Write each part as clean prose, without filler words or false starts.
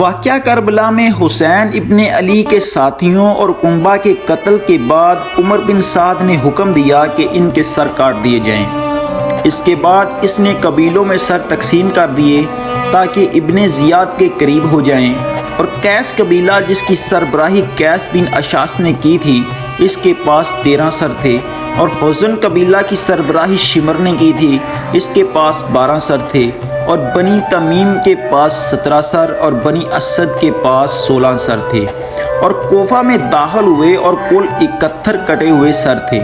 واقعہ کربلا میں حسین ابن علی کے ساتھیوں اور کنبہ کے قتل کے بعد عمر بن سعد نے حکم دیا کہ ان کے سر کاٹ دیے جائیں۔ اس کے بعد اس نے قبیلوں میں سر تقسیم کر دیے تاکہ ابن زیاد کے قریب ہو جائیں، اور قیس قبیلہ جس کی سربراہی قیس بن اشعث نے کی تھی اس کے پاس 13 سر تھے، اور حزن قبیلہ کی سربراہی شمر نے کی تھی، اس کے پاس 12 سر تھے، اور بنی تمیم کے پاس 17 سر اور بنی اسد کے پاس 16 سر تھے، اور کوفہ میں داخل ہوئے اور کل 71 کٹے ہوئے سر تھے۔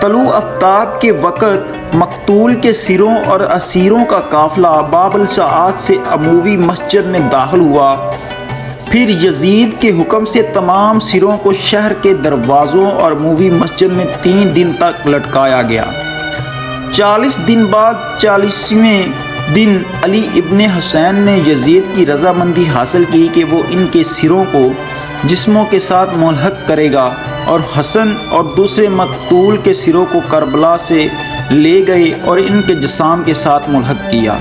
طلوع آفتاب کے وقت مقتول کے سروں اور اسیروں کا قافلہ باب الساعات سے اموی مسجد میں داخل ہوا۔ پھر یزید کے حکم سے تمام سروں کو شہر کے دروازوں اور اموی مسجد میں 3 دن تک لٹکایا گیا۔ 40 دن بعد 40ویں دن علی ابن حسین نے یزید کی رضامندی حاصل کی کہ وہ ان کے سروں کو جسموں کے ساتھ ملحق کرے گا، اور حسن اور دوسرے مقتول کے سروں کو کربلا سے لے گئے اور ان کے جسام کے ساتھ ملحق کیا۔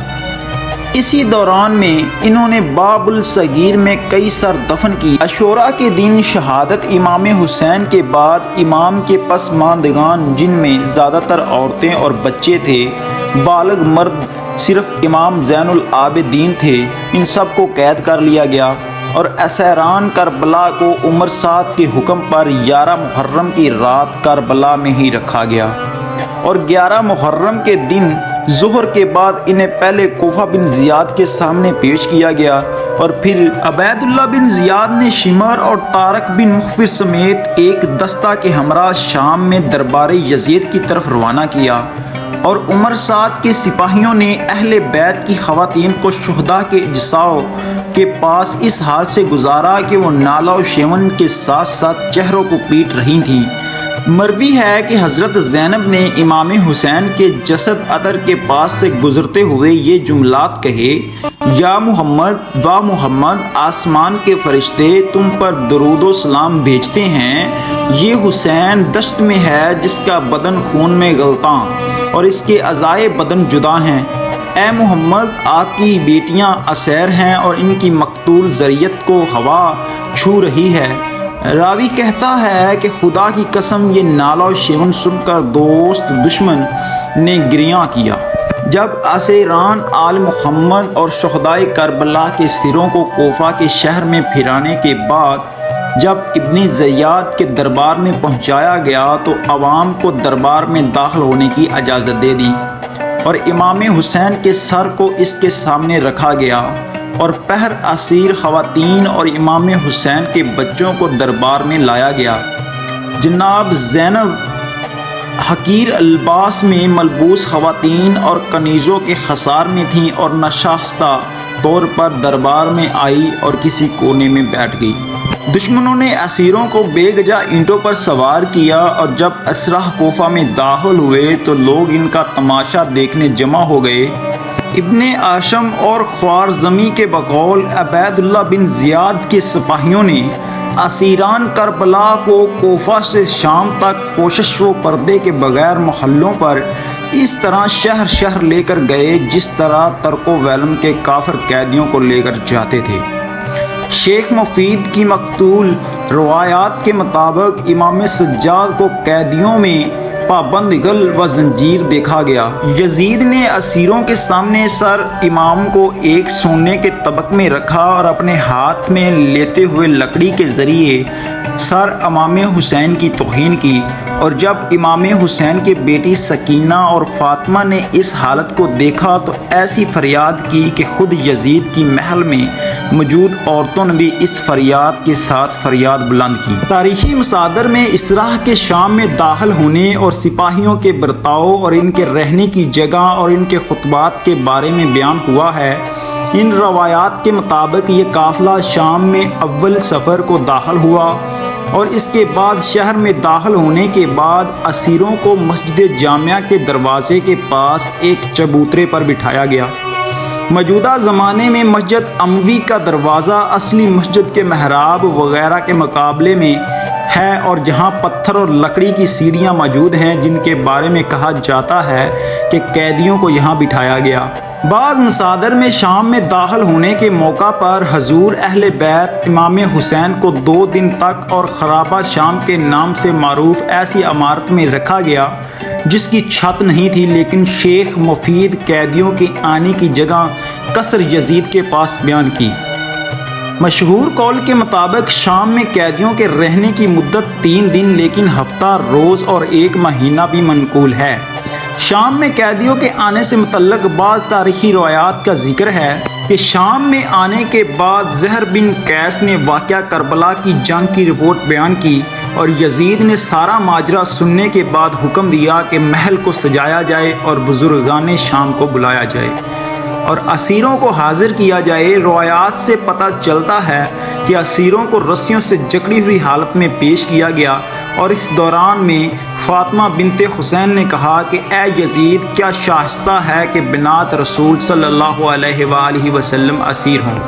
اسی دوران میں انہوں نے باب الصغیر میں کئی سر دفن کی۔ عاشوراء کے دن شہادت امام حسین کے بعد امام کے پسماندگان، جن میں زیادہ تر عورتیں اور بچے تھے، بالغ مرد صرف امام زین العابدین تھے، ان سب کو قید کر لیا گیا، اور اسیران کربلا کو عمر سعد کے حکم پر 11 محرم کی رات کربلا میں ہی رکھا گیا، اور 11 محرم کے دن ظہر کے بعد انہیں پہلے کوفہ بن زیاد کے سامنے پیش کیا گیا، اور پھر عبید اللہ بن زیاد نے شمر اور طارق بن مخفر سمیت ایک دستہ کے ہمراہ شام میں دربار یزید کی طرف روانہ کیا، اور عمر سعد کے سپاہیوں نے اہل بیت کی خواتین کو شہداء کے اجساء کے پاس اس حال سے گزارا کہ وہ نالہ و شیون کے ساتھ ساتھ چہروں کو پیٹ رہی تھیں۔ مروی ہے کہ حضرت زینب نے امام حسین کے جسد عطر کے پاس سے گزرتے ہوئے یہ جملات کہے: یا محمد و محمد، آسمان کے فرشتے تم پر درود و سلام بھیجتے ہیں۔ یہ حسین دشت میں ہے جس کا بدن خون میں غلطاں اور اس کے اعضائے بدن جدا ہیں۔ اے محمد، آپ کی بیٹیاں اسیر ہیں اور ان کی مقتول ذریت کو ہوا چھو رہی ہے۔ راوی کہتا ہے کہ خدا کی قسم یہ نالہ و شیون سن کر دوست دشمن نے گریاں کیا۔ جب اسیران آل محمد اور شہدائے کربلا کے سروں کو کوفہ کے شہر میں پھرانے کے بعد جب ابن زیاد کے دربار میں پہنچایا گیا تو عوام کو دربار میں داخل ہونے کی اجازت دے دی، اور امام حسین کے سر کو اس کے سامنے رکھا گیا، اور پہر اسیر خواتین اور امام حسین کے بچوں کو دربار میں لایا گیا۔ جناب زینب حقیر الباس میں ملبوس خواتین اور کنیزوں کے خسار میں تھیں، اور ناشائستہ طور پر دربار میں آئی اور کسی کونے میں بیٹھ گئی۔ دشمنوں نے اسیروں کو بے گجا اینٹوں پر سوار کیا، اور جب اسرا کوفہ میں داخل ہوئے تو لوگ ان کا تماشا دیکھنے جمع ہو گئے۔ ابن آشم اور خوارزمی کے بقول عبید اللہ بن زیاد کے سپاہیوں نے اسیران کربلا کو کوفہ سے شام تک کوشش و پردے کے بغیر محلوں پر اس طرح شہر شہر لے کر گئے جس طرح ترک و ویلم کے کافر قیدیوں کو لے کر جاتے تھے۔ شیخ مفید کی مقتول روایات کے مطابق امام سجاد کو قیدیوں میں پابند غل و زنجیر دیکھا گیا۔ یزید نے اسیروں کے سامنے سر امام کو ایک سونے کے طبق میں رکھا اور اپنے ہاتھ میں لیتے ہوئے لکڑی کے ذریعے سر امام حسین کی توہین کی، اور جب امام حسین کی بیٹی سکینہ اور فاطمہ نے اس حالت کو دیکھا تو ایسی فریاد کی کہ خود یزید کی محل میں موجود عورتوں نے بھی اس فریاد کے ساتھ فریاد بلند کی۔ تاریخی مصادر میں اسرا کے شام میں داخل ہونے اور سپاہیوں کے برتاؤ اور ان کے رہنے کی جگہ اور ان کے خطبات کے بارے میں بیان ہوا ہے۔ ان روایات کے مطابق یہ قافلہ شام میں اول سفر کو داخل ہوا، اور اس کے بعد شہر میں داخل ہونے کے بعد اسیروں کو مسجد جامعہ کے دروازے کے پاس ایک چبوترے پر بٹھایا گیا۔ موجودہ زمانے میں مسجد اموی کا دروازہ اصلی مسجد کے محراب وغیرہ کے مقابلے میں ہے اور جہاں پتھر اور لکڑی کی سیڑھیاں موجود ہیں جن کے بارے میں کہا جاتا ہے کہ قیدیوں کو یہاں بٹھایا گیا۔ بعض مصادر میں شام میں داخل ہونے کے موقع پر حضور اہل بیت امام حسین کو 2 دن تک اور خرابہ شام کے نام سے معروف ایسی عمارت میں رکھا گیا جس کی چھت نہیں تھی، لیکن شیخ مفید قیدیوں کے آنے کی جگہ قصر یزید کے پاس بیان کی۔ مشہور قول کے مطابق شام میں قیدیوں کے رہنے کی مدت 3 دن لیکن ہفتہ روز اور 1 مہینہ بھی منقول ہے۔ شام میں قیدیوں کے آنے سے متعلق بعض تاریخی روایات کا ذکر ہے کہ شام میں آنے کے بعد زہر بن قیس نے واقعہ کربلا کی جنگ کی رپورٹ بیان کی اور یزید نے سارا ماجرا سننے کے بعد حکم دیا کہ محل کو سجایا جائے اور بزرگان شام کو بلایا جائے اور اسیروں کو حاضر کیا جائے۔ روایات سے پتہ چلتا ہے کہ اسیروں کو رسیوں سے جکڑی ہوئی حالت میں پیش کیا گیا اور اس دوران میں فاطمہ بنت حسین نے کہا کہ اے یزید، کیا شائستہ ہے کہ بنات رسول صلی اللہ علیہ وآلہ وسلم اسیر ہوں۔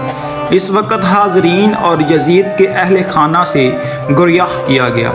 اس وقت حاضرین اور یزید کے اہل خانہ سے گریہ کیا گیا۔